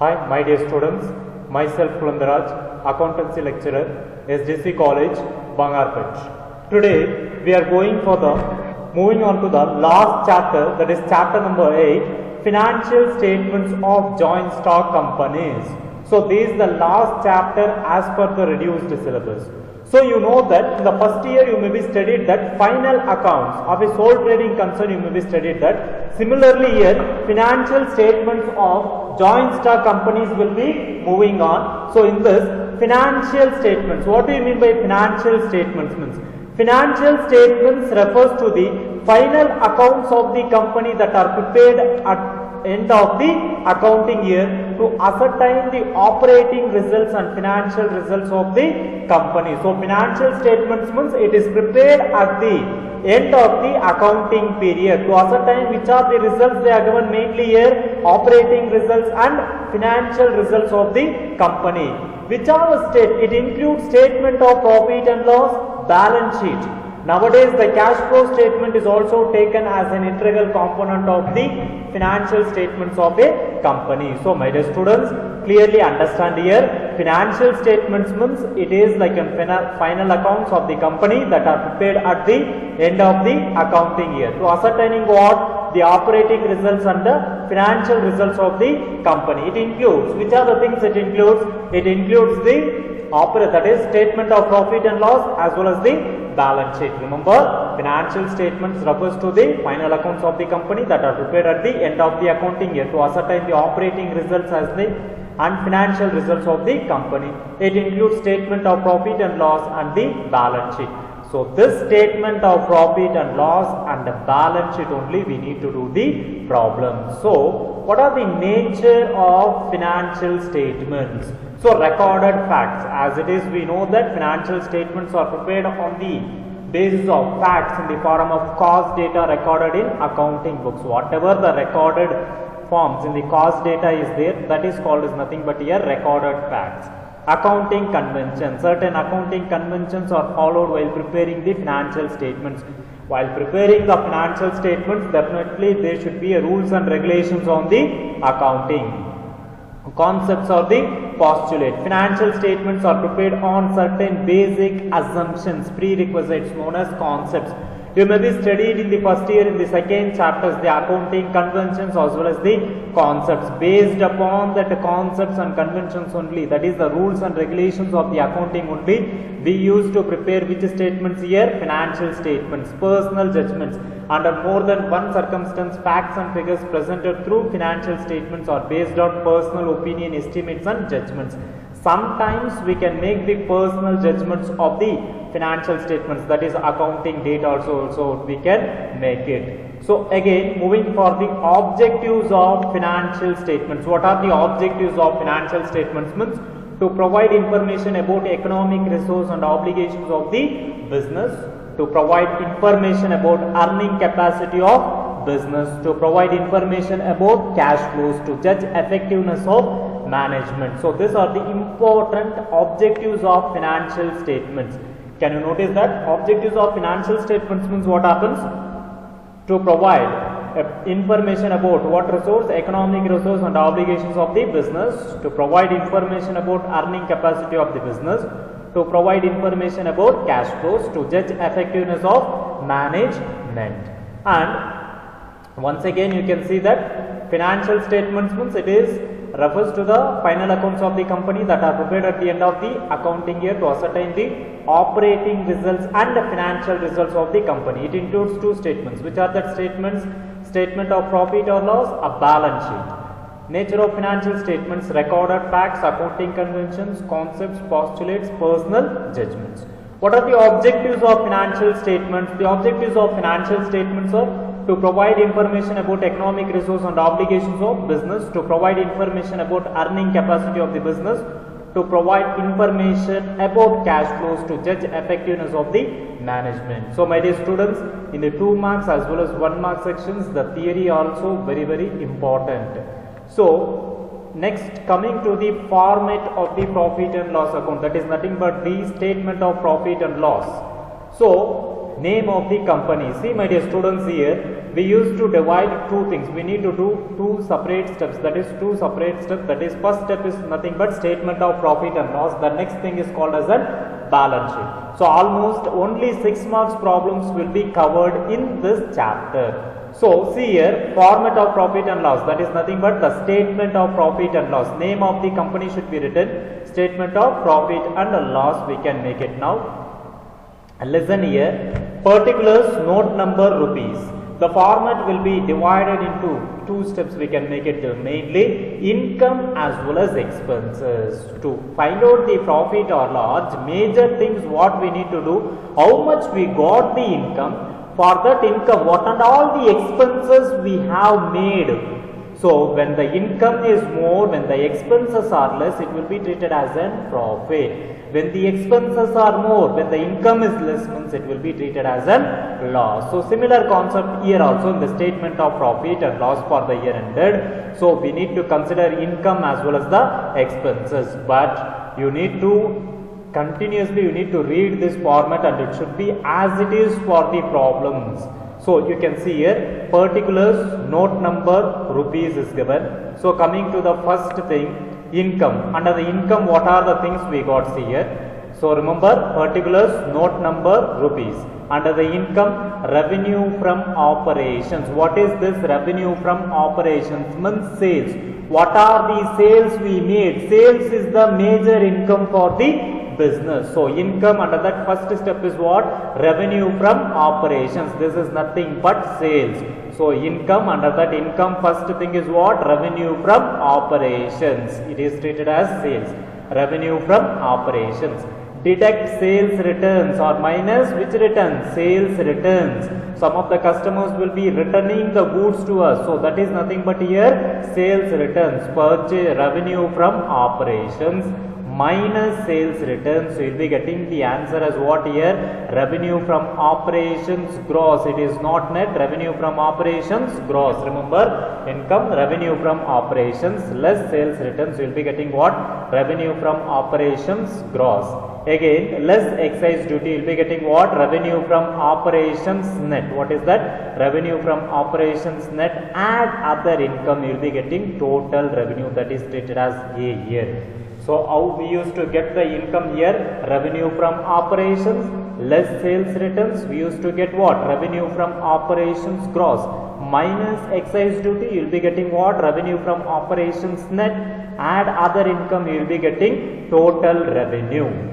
Hi, my dear students. Myself Kulandaraj, accountancy lecturer, SJC College, Bangarpet. Today we are moving on to the last chapter, that is chapter number 8, financial statements of joint stock companies. So this is the last chapter as per the reduced syllabus. So you know that in the first year you may be studied that final accounts of a sole trading concern, you may be studied that. Similarly here, financial statements of joint stock companies will be moving on. So in this financial statements, what do you mean by financial statements? Means financial statements refers to the final accounts of the company that are prepared at end of the accounting year to ascertain the operating results and financial results of the company. So financial statements means it is prepared at the end of the accounting period to ascertain which are the results they are given, mainly here operating results and financial results of the company. Which are the it includes statement of profit and loss, balance sheet. Nowadays the cash flow statement is also taken as an integral component of the financial statements of a company. So my dear students, clearly understand here, financial statements means it is like a final accounts of the company that are prepared at the end of the accounting year to ascertaining what the operating results and the financial results of the company. It includes, which are the things it includes? It includes the that is statement of profit and loss as well as the balance sheet. Remember, financial statements refers to the final accounts of the company that are prepared at the end of the accounting year to ascertain the operating results as the and financial results of the company. It includes statement of profit and loss and the balance sheet. So this statement of profit and loss and the balance sheet only we need to do the problem. So what are the nature of financial statements? So recorded facts, as it is we know that financial statements are prepared on the basis of facts in the form of cost data recorded in accounting books. Whatever the recorded forms in the cost data is there, that is called as nothing but here recorded facts. Accounting conventions, certain accounting conventions are followed while preparing the financial statements. While preparing the financial statements, definitely there should be a rules and regulations on the accounting. Concepts or the postulate. Financial statements are prepared on certain basic assumptions, prerequisites known as concepts. You may be studied in the first year, in the second chapters, the accounting conventions as well as the concepts. Based upon that concepts and conventions only, that is the rules and regulations of the accounting only, we used to prepare which statements here? Financial statements. Personal judgments. Under more than one circumstance, facts and figures presented through financial statements are based on personal opinion, estimates and judgments. Sometimes we can make the personal judgments of the financial statements, that is accounting data also we can make it. So again, moving for the objectives of financial statements. What are the objectives of financial statements? Means to provide information about economic resource and obligations of the business, to provide information about earning capacity of business, to provide information about cash flows, to judge effectiveness of management. So these are the important objectives of financial statements. Can you notice that objectives of financial statements means what happens? To provide information about what resource, economic resource and obligations of the business, to provide information about earning capacity of the business, to provide information about cash flows, to judge effectiveness of management. And once again you can see that financial statements means it is refers to the final accounts of the company that are prepared at the end of the accounting year to ascertain the operating results and the financial results of the company. It includes two statements. Which are that statements? Statement of profit or loss, a balance sheet. Nature of financial statements, recorded facts, accounting conventions, concepts, postulates, personal judgments. What are the objectives of financial statements? The objectives of financial statements are to provide information about economic resource and obligations of business, to provide information about earning capacity of the business, to provide information about cash flows, to judge effectiveness of the management. So my dear students, in the 2 marks as well as 1 mark sections, the theory also very important. So next, coming to the format of the profit and loss account, that is nothing but the statement of profit and loss. So name of the company. See my dear students, here we used to divide two things. We need to do two separate steps. That is two separate steps. That is, first step is nothing but statement of profit and loss. The next thing is called as a balance sheet. So almost only 6 marks problems will be covered in this chapter. So see here, format of profit and loss, that is nothing but the statement of profit and loss. Name of the company should be written, statement of profit and loss, we can make it now. Listen here, particulars, note number, rupees. The format will be divided into two steps, we can make it mainly income as well as expenses. To find out the profit or loss, major things what we need to do, how much we got the income, for that income what and all the expenses we have made. So when the income is more, when the expenses are less, it will be treated as a profit. When the expenses are more, when the income is less, means it will be treated as a loss. So similar concept here also in the statement of profit and loss for the year ended. So we need to consider income as well as the expenses, but you need to continuously read this format, and it should be as it is for the problems. So you can see here, particulars, note number, rupees is given. So coming to the first thing, income. Under the income, what are the things we got? See here. So remember, particulars, note number, rupees. Under the income, revenue from operations. What is this revenue from operations? Means sales. What are the sales we made? Sales is the major income for the business. So income, under that first step is what? Revenue from operations. This is nothing but sales. So income, under that income, first thing is what? Revenue from operations. It is treated as sales. Revenue from operations. Deduct sales returns or minus which returns? Sales returns. Some of the customers will be returning the goods to us. So that is nothing but here sales returns. Purchase revenue from operations minus sales returns. So you will be getting the answer as what here? Revenue from operations gross. It is not net. Revenue from operations gross. Remember, income, revenue from operations less sales returns. You will be getting what? Revenue from operations gross. Again, less excise duty, you will be getting what? Revenue from operations net. What is that? Revenue from operations net. Add other income, you will be getting total revenue. That is treated as A here. So how we used to get the income here? Revenue from operations less sales returns. We used to get what? Revenue from operations gross minus excise duty. You will be getting what? Revenue from operations net. Add other income, you will be getting total revenue.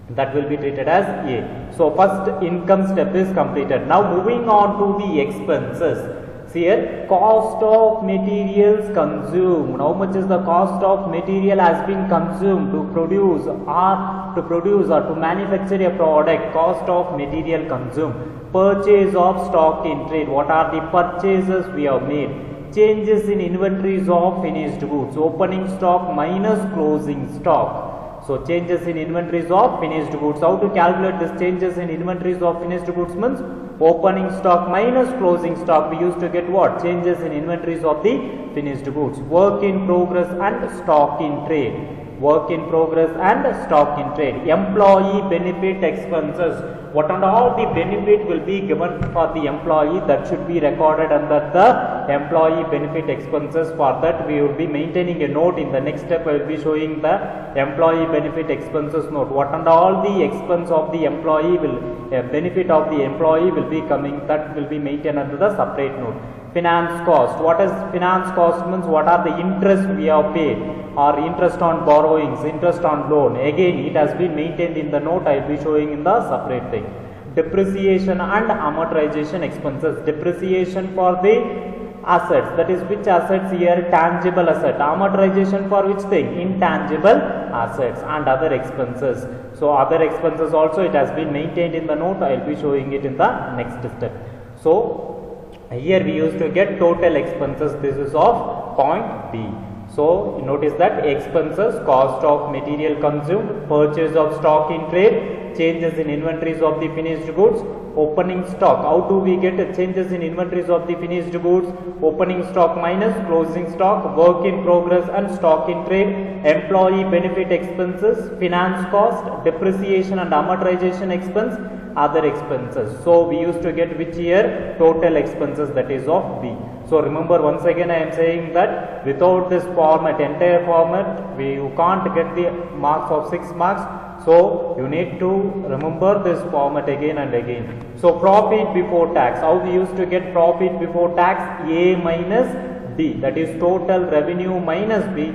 That will be treated as A. So first income step is completed. Now moving on to the expenses. See here, cost of materials consumed. How much is the cost of material has been consumed to produce or to manufacture a product? Cost of material consumed. Purchase of stock in trade. What are the purchases we have made? Changes in inventories of finished goods. Opening stock minus closing stock. So changes in inventories of finished goods. How to calculate this changes in inventories of finished goods means opening stock minus closing stock. We used to get what? Changes in inventories of the finished goods. Work in progress and stock in trade. Work in progress and stock in trade. Employee benefit expenses. What and all the benefit will be given for the employee, that should be recorded under the employee benefit expenses. For that we will be maintaining a note. In the next step I will be showing the employee benefit expenses note. What and all the expense of the employee will, benefit of the employee will be coming, that will be maintained under the separate note. Finance cost. What is finance cost means? What are the interest we have paid, or interest on borrowings, interest on loan. Again it has been maintained in the note. I will be showing in the separate thing. Depreciation and amortization expenses. Depreciation for the assets, that is which assets here? Tangible asset. Amortization for which thing? Intangible assets. And other expenses. So other expenses also it has been maintained in the note. I will be showing it in the next step. So here we used to get total expenses. This is of point B. So notice that expenses, cost of material consumed, purchase of stock in trade, changes in inventories of the finished goods, opening stock. How do we get changes in inventories of the finished goods? Opening stock minus closing stock, work in progress and stock in trade, employee benefit expenses, finance cost, depreciation and amortization expense, other expenses. So we used to get which year? Total expenses, that is of B. So remember, once again I am saying that without this format, entire format, you can't get the marks of 6 marks. So you need to remember this format again and again. So profit before tax, how we used to get profit before tax? A minus B, that is total revenue minus B.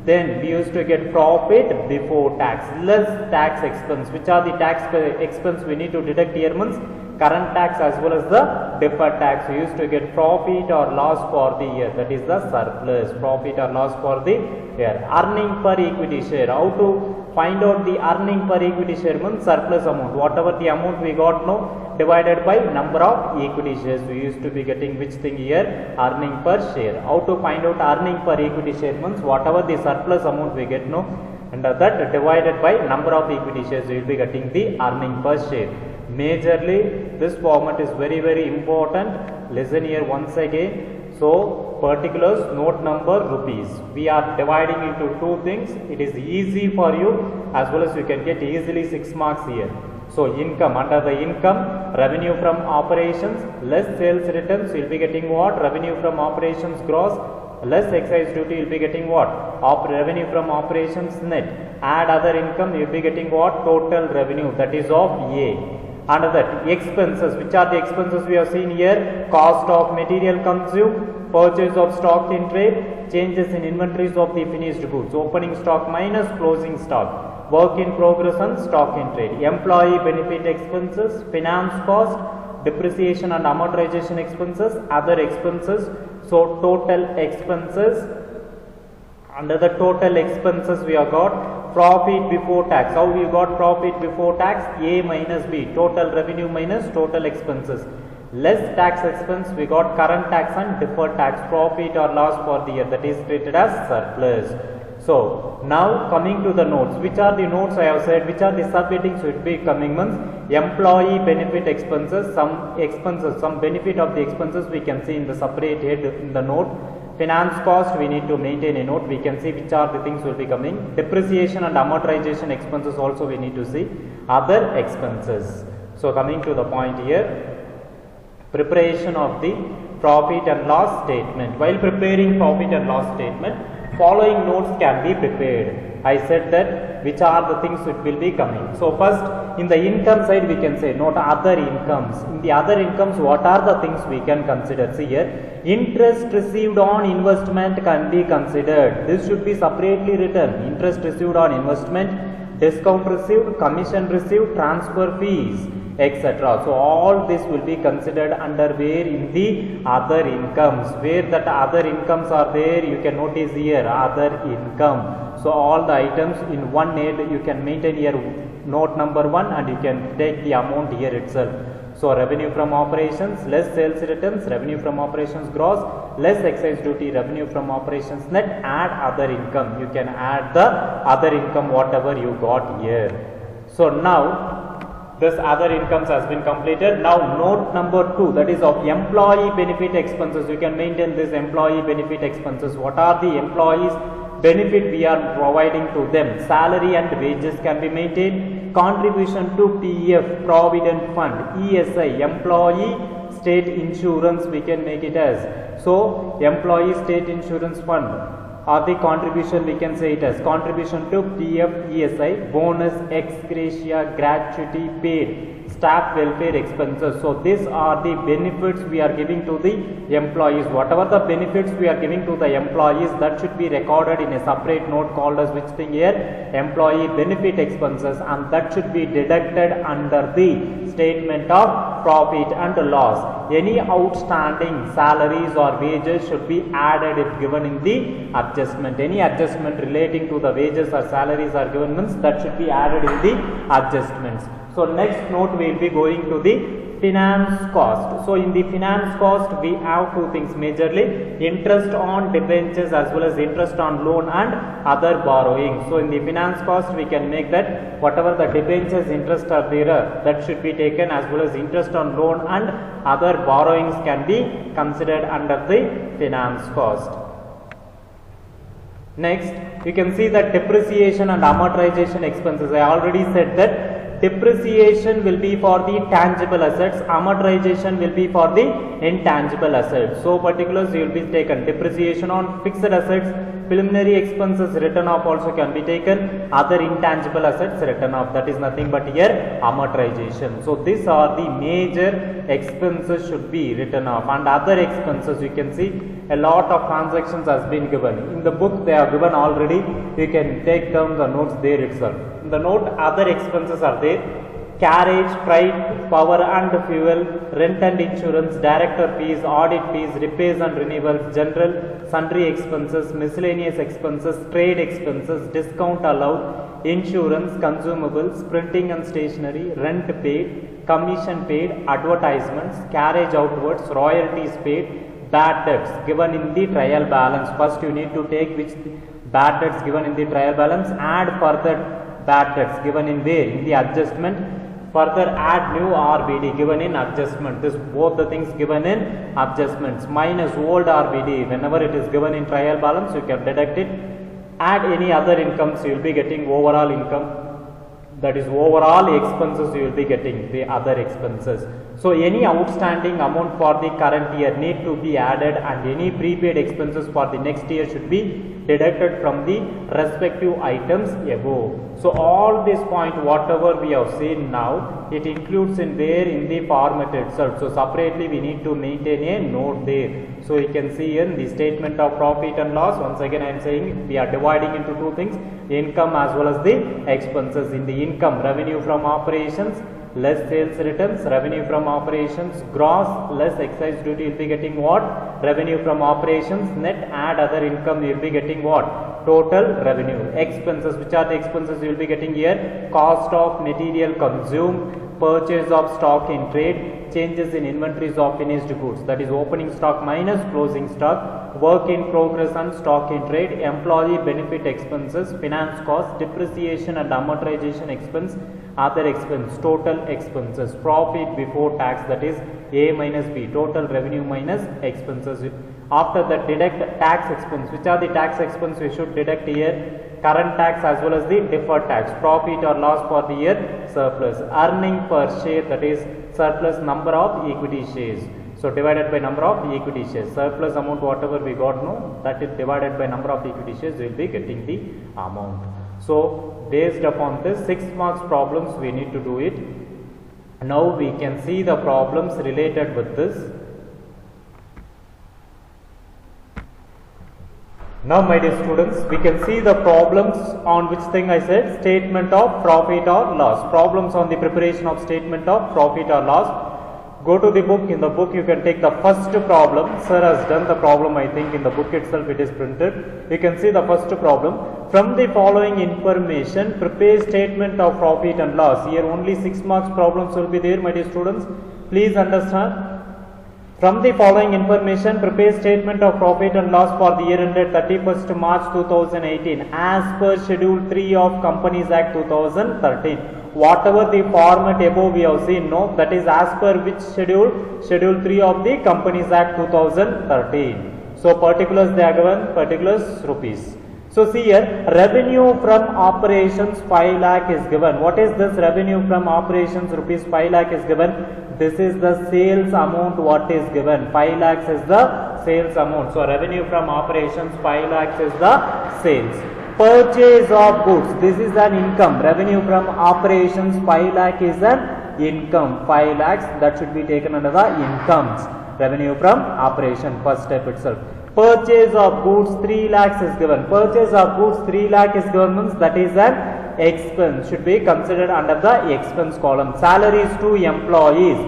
Then we used to get profit before tax less tax expense. Which are the tax expense we need to deduct here? Means current tax as well as the deferred tax. We used to get profit or loss for the year, that is the surplus. Profit or loss for the year. Earning per equity share, how to find out the earning per equity share? Means surplus amount, whatever the amount we got now, divided by number of equity shares. We used to be getting which thing here? Earning per share. How to find out earning per equity share? Means whatever the surplus amount we get now, and that divided by number of equity shares, we will be getting the earning per share. Majorly this format is very important. Listen here once again. So particulars, note number, rupees. We are dividing into two things. It is easy for you as well as you can get easily 6 marks here. So income, under the income, revenue from operations less sales returns, you will be getting what? Revenue from operations gross less excise duty, you will be getting what? Revenue from operations net. Add other income, you will be getting what? Total revenue, that is of A. Under that, expenses, which are the expenses we have seen here? Cost of material consumed, purchase of stock in trade, changes in inventories of the finished goods, opening stock minus closing stock, work in progress and stock in trade, employee benefit expenses, finance cost, depreciation and amortization expenses, other expenses. So total expenses. Under the total expenses we have got profit before tax. How we got profit before tax? A minus B, total revenue minus total expenses. Less tax expense, we got current tax and deferred tax, profit or loss for the year, that is treated as surplus. So now coming to the notes. Which are the notes I have said? Which are the subheadings should be coming? Means employee benefit expenses, some expenses, some benefit of the expenses we can see in the separate head in the note. Finance cost, we need to maintain a note. We can see which are the things will be coming. Depreciation and amortization expenses also we need to see. Other expenses. So coming to the point here, preparation of the profit and loss statement. While preparing profit and loss statement, following notes can be prepared. I said that which are the things which will be coming. So first, in the income side we can say note other incomes. In the other incomes, what are the things we can consider? See here, interest received on investment can be considered. This should be separately written. Interest received on investment, discount received, commission received, transfer fees, etc. So all this will be considered under where? In the other incomes. Where that other incomes are there, you can notice here other income. So all the items in one head you can maintain here note number 1 and you can take the amount here itself. So revenue from operations less sales returns, revenue from operations gross less excise duty, revenue from operations net, add other income. You can add the other income whatever you got here. So now this other incomes has been completed. Now note number 2, that is of employee benefit expenses. You can maintain this employee benefit expenses. What are the employees benefit we are providing to them? Salary and wages can be maintained. Contribution to PF, Provident Fund, ESI, Employee State Insurance, we can make it as. So Employee State Insurance Fund, or the contribution we can say it as contribution to PF, ESI, bonus, ex gratia, gratuity paid, staff welfare expenses. So these are the benefits we are giving to the employees. Whatever the benefits we are giving to the employees, that should be recorded in a separate note called as which thing here? Employee benefit expenses, and that should be deducted under the statement of profit and loss. Any outstanding salaries or wages should be added if given in the adjustment. Any adjustment relating to the wages or salaries are given means that should be added in the adjustments. So next note we will be going to the finance cost. So in the finance cost we have two things majorly: interest on debentures as well as interest on loan and other borrowing. So in the finance cost we can make that whatever the debentures interest are there, that should be taken, as well as interest on loan and other borrowings can be considered under the finance cost. Next, you can see that depreciation and amortization expenses. I already said that depreciation will be for the tangible assets, amortization will be for the intangible assets. So particulars you will be taken depreciation on fixed assets, preliminary expenses written off also can be taken, other intangible assets written off, that is nothing but here amortization. So these are the major expenses should be written off, and other expenses you can see a lot of transactions has been given. In the book they are given already, you can take down the notes there itself. In the note other expenses are there: carriage, freight, power and fuel, rent and insurance, director fees, audit fees, repairs and renewals, general sundry expenses, miscellaneous expenses, trade expenses, discount allowed, insurance, consumables, printing and stationery, rent paid, commission paid, advertisements, carriage outwards, royalties paid, bad debts given in the trial balance. First you need to take which bad debts given in the trial balance, add further bad debts given in where? In the adjustment, further add new RBD given in adjustment. This both the things given in adjustments, minus old RBD whenever it is given in trial balance you can deduct it. Add any other incomes, you will be getting overall income, that is overall expenses you will be getting the other expenses. So any outstanding amount for the current year need to be added, and any prepaid expenses for the next year should be deducted from the respective items above. So all this point whatever we have seen now, it includes in there in the format itself. So separately we need to maintain a note there. So you can see in the statement of profit and loss, once again I am saying we are dividing into two things, income as well as the expenses. In the income, revenue from operations less sales returns, revenue from operations gross less excise duty, you will be getting what? Revenue from operations net, add other income, you will be getting what? Total revenue. Expenses, which are the expenses you will be getting here? Cost of material consumed, purchase of stock in trade, changes in inventories of finished goods, that is opening stock minus closing stock, work in progress and stock in trade, employee benefit expenses, finance cost, depreciation and amortization expense, other expense, total expenses, profit before tax, that is A minus B, total revenue minus expenses. After that deduct tax expense. Which are the tax expense we should deduct here? Current tax as well as the deferred tax, profit or loss for the year, surplus, earning per share, that is surplus number of equity shares. So divided by number of equity shares, surplus amount whatever we got, no, that is divided by number of equity shares, we will be getting the amount. So based upon this 6 marks problems we need to do it. Now we can see the problems related with this. Now my dear students, we can see the problems on which thing I said, statement of profit or loss. Problems on the preparation of statement of profit or loss. Go to the book. In the book you can take the first problem. Sir has done the problem, I think in the book itself it is printed. You can see the first problem. From the following information, prepare statement of profit and loss. Here only 6 marks problems will be there, my dear students. Please understand. From the following information, prepare statement of profit and loss for the year ended 31st March 2018 as per Schedule 3 of Companies Act 2013. Whatever the format above we have seen, no, that is as per which schedule? Schedule 3 of the Companies Act 2013. So particulars they are given, particulars rupees. So see here, revenue from operations 5 lakh is given. What is this revenue from operations? Rupees 5 lakh is given. This is the sales amount what is given. 5 lakhs is the sales amount. So revenue from operations 5 lakhs is the sales. Purchase of goods, this is an income. Revenue from operations 5 lakh is an income. 5 lakhs, that should be taken under the incomes. Revenue from operation, first step itself. Purchase of goods 3 lakhs is given. Purchase of goods 3 lakh is given, means that is an expense, should be considered under the expense column. Salaries to employees,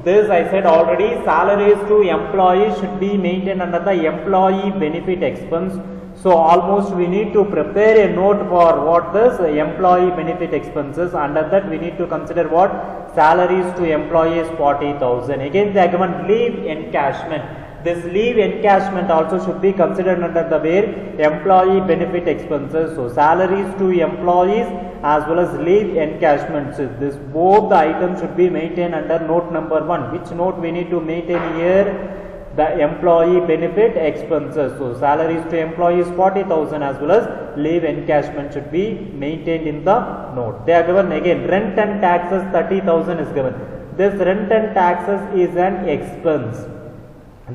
this I said already, salaries to employees should be maintained under the employee benefit expense. So almost we need to prepare a note for what this employee benefit expenses. Under that we need to consider what? Salaries to employees 40,000. Again they are given leave encashment. This leave encashment also should be considered under the where employee benefit expenses. So salaries to employees as well as leave encashments. This both the items should be maintained under note number 1. Which note we need to maintain here? the employee benefit expenses. So salaries to employees 40,000 as well as leave encashment should be maintained in the note. They are given again rent and taxes 30,000 is given. This rent and taxes is an expense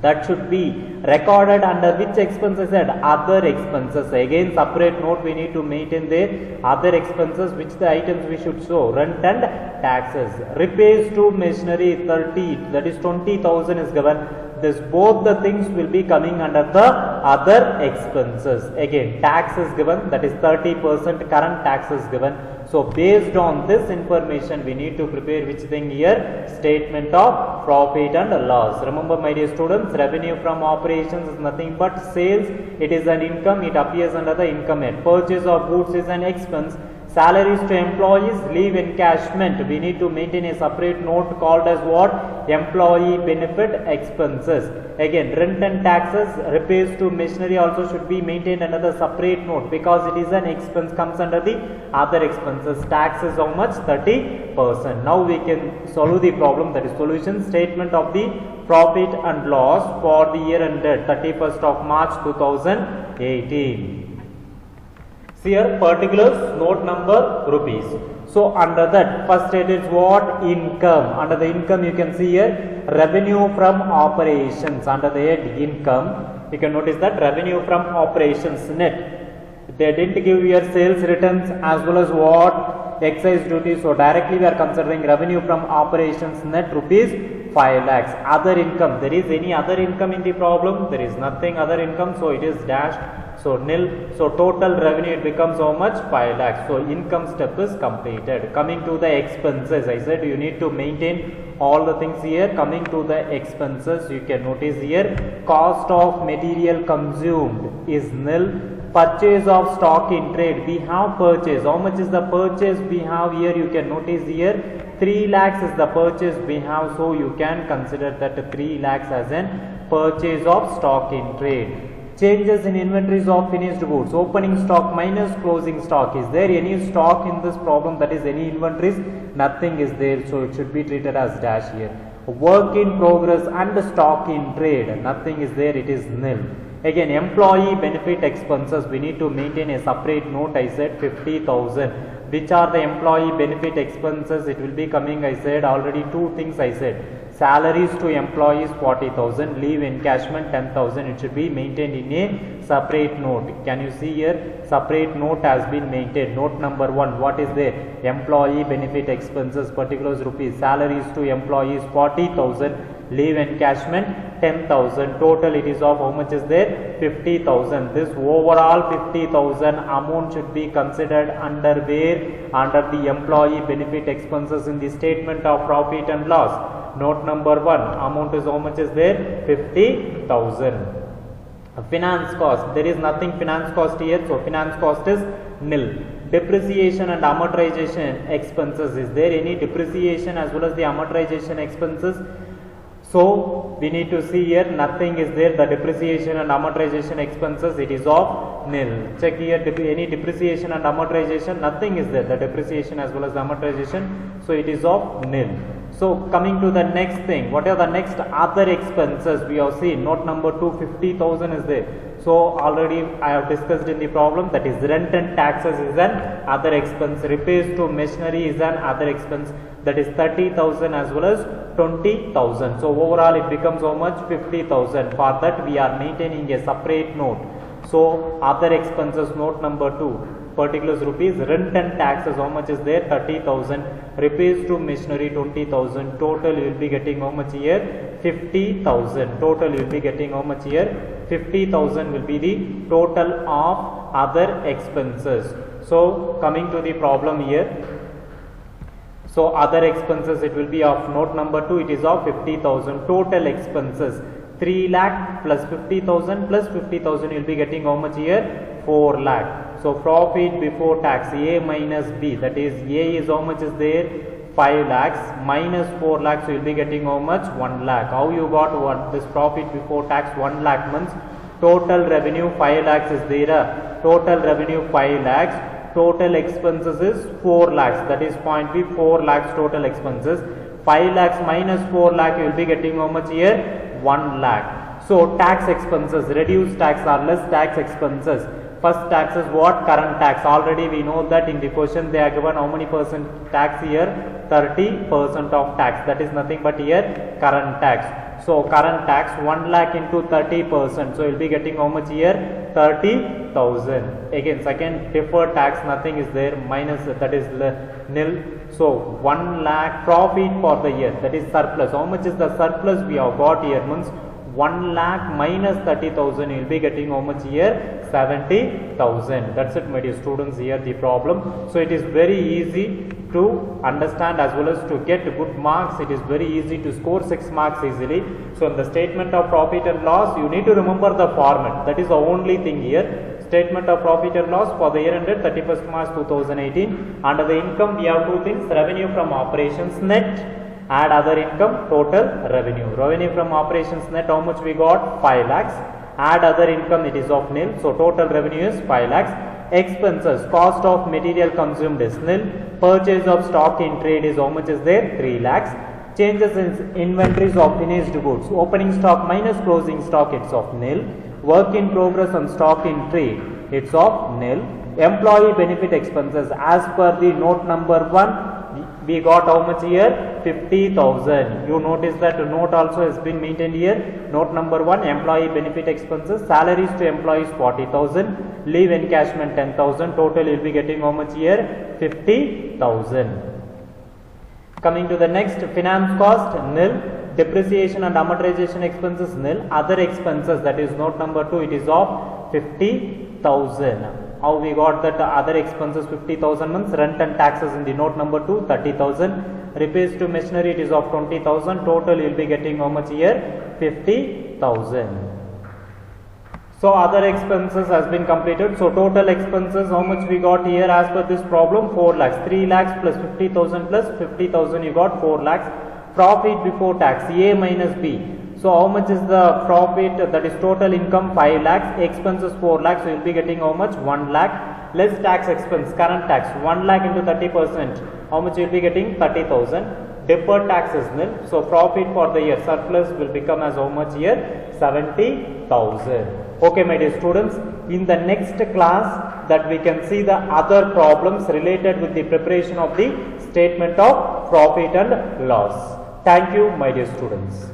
that should be recorded under which expense I said? Other expenses. Again separate note we need to maintain the other expenses, which the items we should show. Rent and taxes. Repairs to machinery 30, that is 20,000 is given. This both the things will be coming under the other expenses. Again tax is given, that is 30% current tax is given. So based on this information we need to prepare which thing here? Statement of profit and loss. Remember my dear students, revenue from operations is nothing but sales. It is an income, it appears under the income head. Purchase of goods is an expense. Salaries to employees, leave encashment, we need to maintain a separate note called as what? Employee benefit expenses. Again rent and taxes, repairs to machinery also should be maintained under the separate note because it is an expense, comes under the other expenses. Tax is how much? 30%. Now we can solve the problem, that is solution. Statement of the profit and loss for the year ended 31st of March 2018. Here particulars, note number, rupees. So under that first it is what? Income. Under the income you can see here revenue from operations. Under the head income you can notice that revenue from operations net. They didn't give your sales returns as well as what? Excise duty. So directly we are considering revenue from operations net rupees 5 lakhs. Other income, there is any other income in the problem? There is nothing other income, so it is dashed. So nil. So total revenue it becomes how much? 5 lakhs. So income step is completed. Coming to the expenses, I said you need to maintain all the things here. Coming to the expenses, you can notice here cost of material consumed is nil. Purchase of stock in trade, we have purchase. How much is the purchase we have here? You can notice here 3 lakhs is the purchase we have, so you can consider that 3 lakhs as an purchase of stock in trade. Changes in inventories of finished goods, opening stock minus closing stock. Is there any stock in this problem, that is any inventories? Nothing is there, so it should be treated as dash here. Work in progress and stock in trade, nothing is there, it is nil. Again employee benefit expenses, we need to maintain a separate note. I said 50,000. Which are the employee benefit expenses? It will be coming, I said already two things I said. Salaries to employees 40,000, leave encashment 10,000. It should be maintained in a separate note. Can you see here? Separate note has been maintained. Note number 1. What is there? Employee benefit expenses, particulars rupees. Salaries to employees 40,000, leave encashment 10,000. Total it is of how much is there? 50,000. This overall 50,000 amount should be considered under where? Under the employee benefit expenses in the statement of profit and loss. Note number 1, amount is how much is there? 50,000. Finance cost, there is nothing finance cost here, so finance cost is nil. Depreciation and amortization expenses, is there any depreciation as well as the amortization expenses? So we need to see here, nothing is there. The depreciation and amortization expenses, it is of nil. Check here, any depreciation and amortization, nothing is there. The depreciation as well as the amortization, so it is of nil. So coming to the next thing, what are the next other expenses we have seen? Note number 2, 50,000 is there. So already I have discussed in the problem, that is rent and taxes is an other expense. Repairs to machinery is an other expense, that is 30,000 as well as 20,000. So overall it becomes how much? 50,000. For that we are maintaining a separate note. So other expenses, note number 2. Particulars rupees, rent and taxes, how much is there? 30,000. Repairs to machinery 20,000. Total you will be getting how much here? 50,000. Total you will be getting how much here? 50,000 will be the total of other expenses. So coming to the problem here. So other expenses, it will be of note number 2, it is of 50,000. Total expenses 3 lakh plus 50,000 plus 50,000, you will be getting how much here? 4 lakh. So profit before tax A minus B, that is A is how much is there? 5 lakhs minus 4 lakhs, so you will be getting how much? 1 lakh. How you got what? This profit before tax 1 lakh means total revenue 5 lakhs is there. Total revenue 5 lakhs. Total expenses is 4 lakhs, that is point B, 4 lakhs total expenses. 5 lakhs minus 4 lakh, you will be getting how much here? 1 lakh. So tax expenses, reduced tax or less tax expenses. First tax is what? Current tax. Already we know that in the question they are given how many percent tax here? 30% of tax. That is nothing but here current tax. So current tax 1 lakh into 30%. So you will be getting how much here? 30,000. Again second deferred tax, nothing is there, minus, that is nil. So 1 lakh profit for the year, that is surplus. How much is the surplus we have got here? Means 1 lakh minus 30,000, you will be getting how much here? 70,000. That's it, my dear students, here the problem. So it is very easy to understand as well as to get good marks. It is very easy to score 6 marks easily. So in the statement of profit and loss, you need to remember the format. That is the only thing here. Statement of profit and loss for the year ended 31st March 2018. Under the income, we have two things: revenue from operations net, add other income, total revenue. Revenue from operations net, how much we got? 5 lakhs. Add other income, it is of nil. So total revenue is 5 lakhs. Expenses, cost of material consumed is nil. Purchase of stock in trade is how much is there? 3 lakhs. Changes in inventories of finished goods, opening stock minus closing stock, it's of nil. Work in progress and stock in trade, it's of nil. Employee benefit expenses, as per the note number 1, we got how much here? 50,000. You notice that note also has been maintained here. Note number 1, employee benefit expenses, salaries to employees 40,000, leave encashment 10,000. Total you will be getting how much here? 50,000. Coming to the next, finance cost nil. Depreciation and amortization expenses nil. Other expenses, that is note number 2, it is of 50,000. How we got that other expenses 50,000 means rent and taxes in the note number 2, 30,000. Repairs to machinery, it is of 20,000. Total you will be getting how much here? 50,000. So other expenses has been completed. So total expenses, how much we got here as per this problem? 4 lakhs. 3 lakhs plus 50,000 plus 50,000, you got 4 lakhs. Profit before tax, A minus B. So how much is the profit? That is total income 5 lakhs, expenses 4 lakhs. So you will be getting how much? 1 lakh. Less tax expense, current tax 1 lakh into 30%. How much you will be getting? 30,000. Deferred tax is nil. So profit for the year, surplus will become as how much here? 70,000. Okay, my dear students, in the next class that we can see the other problems related with the preparation of the statement of profit and loss. Thank you, my dear students.